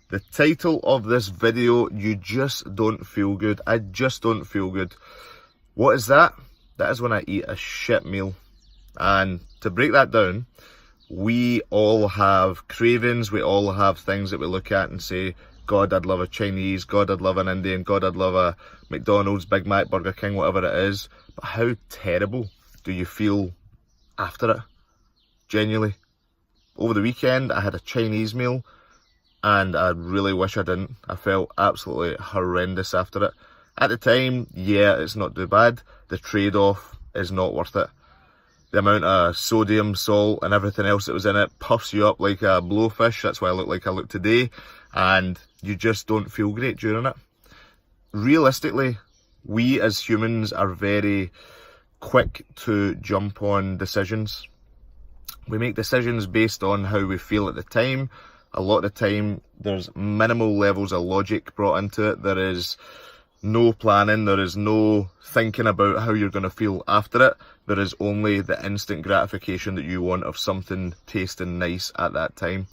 The title of this video, you just don't feel good. I just don't feel good. What is that? That is when I eat a shit meal. And to break that down, we all have cravings, we all have things that we look at and say, God, I'd love a Chinese, God, I'd love an Indian, God, I'd love a McDonald's, Big Mac, Burger King, whatever it is. But how terrible do you feel after it? Genuinely. Over the weekend, I had a Chinese meal, and I really wish I didn't. I felt absolutely horrendous after it. At the time, yeah, it's not too bad. The trade-off is not worth it. The amount of sodium, salt, and everything else that was in it puffs you up like a blowfish. That's why I look like I look today. And you just don't feel great during it. Realistically, we as humans are very quick to jump on decisions. We make decisions based on how we feel at the time. A lot of the time, there's minimal levels of logic brought into it. There is no planning, there is no thinking about how you're going to feel after it. There is only the instant gratification that you want of something tasting nice at that time,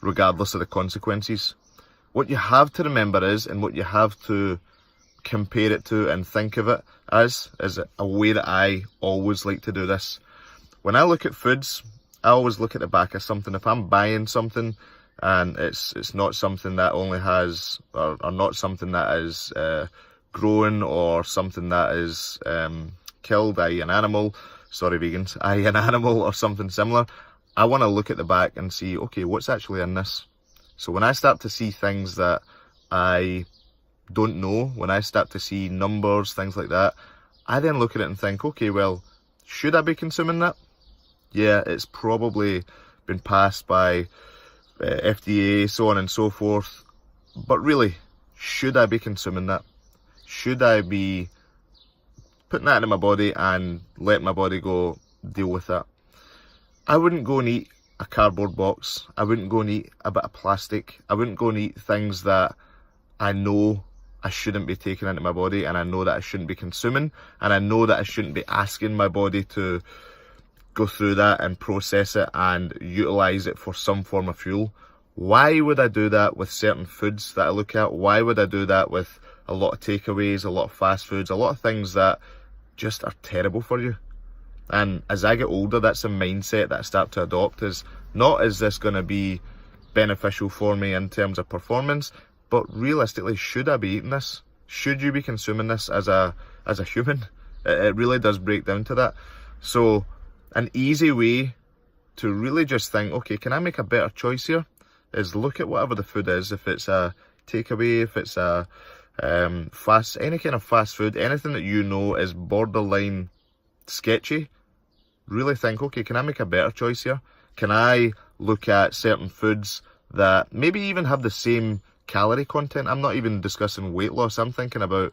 regardless of the consequences. What you have to remember is, and what you have to compare it to and think of it as, is a way that I always like to do this. When I look at foods, I always look at the back of something. If I'm buying something, and it's not something that only has, or not something that is grown, or something that is killed, i.e. an animal, sorry vegans, i.e. an animal or something similar, I want to look at the back and see, okay, what's actually in this? So when I start to see things that I don't know, when I start to see numbers, things like that, I then look at it and think, okay, well, should I be consuming that? Yeah, it's probably been passed by FDA, so on and so forth. But really, should I be consuming that? Should I be putting that into my body and let my body go deal with that? I wouldn't go and eat a cardboard box. I wouldn't go and eat a bit of plastic. I wouldn't go and eat things that I know I shouldn't be taking into my body, and I know that I shouldn't be consuming, and I know that I shouldn't be asking my body to go through that and process it and utilize it for some form of fuel. Why would I do that with certain foods that I look at? Why would I do that with a lot of takeaways, a lot of fast foods, a lot of things that just are terrible for you? And as I get older, that's a mindset that I start to adopt, is not, is this going to be beneficial for me in terms of performance, but realistically, should I be eating this? Should you be consuming this as a human? It really does break down to that. So an easy way to really just think, okay, can I make a better choice here? Is look at whatever the food is. If it's a takeaway, if it's a any kind of fast food, anything that you know is borderline sketchy, really think, okay, can I make a better choice here? Can I look at certain foods that maybe even have the same calorie content? I'm not even discussing weight loss. I'm thinking about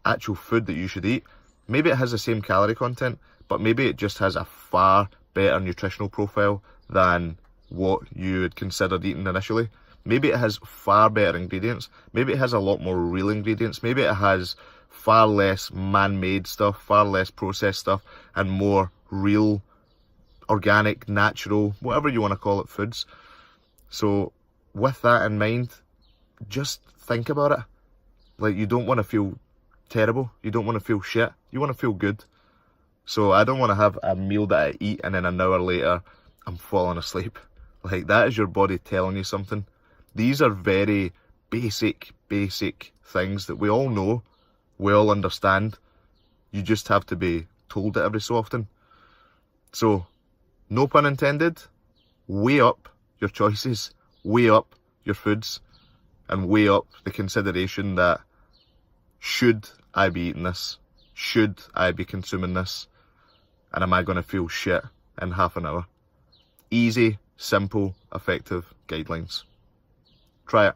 actual food that you should eat. Maybe it has the same calorie content, but maybe it just has a far better nutritional profile than what you had considered eating initially. Maybe it has far better ingredients. Maybe it has a lot more real ingredients. Maybe it has far less man-made stuff, far less processed stuff, and more real, organic, natural, whatever you want to call it, foods. So with that in mind, just think about it. Like, you don't want to feel terrible. You don't want to feel shit. You want to feel good. So I don't want to have a meal that I eat and then an hour later I'm falling asleep. Like, that is your body telling you something. These are very basic things that we all know, we all understand. You just have to be told it every so often. So, no pun intended, weigh up your choices, weigh up your foods, and weigh up the consideration that, should I be eating this? Should I be consuming this? And am I going to feel shit in half an hour? Easy, simple, effective guidelines. Try it.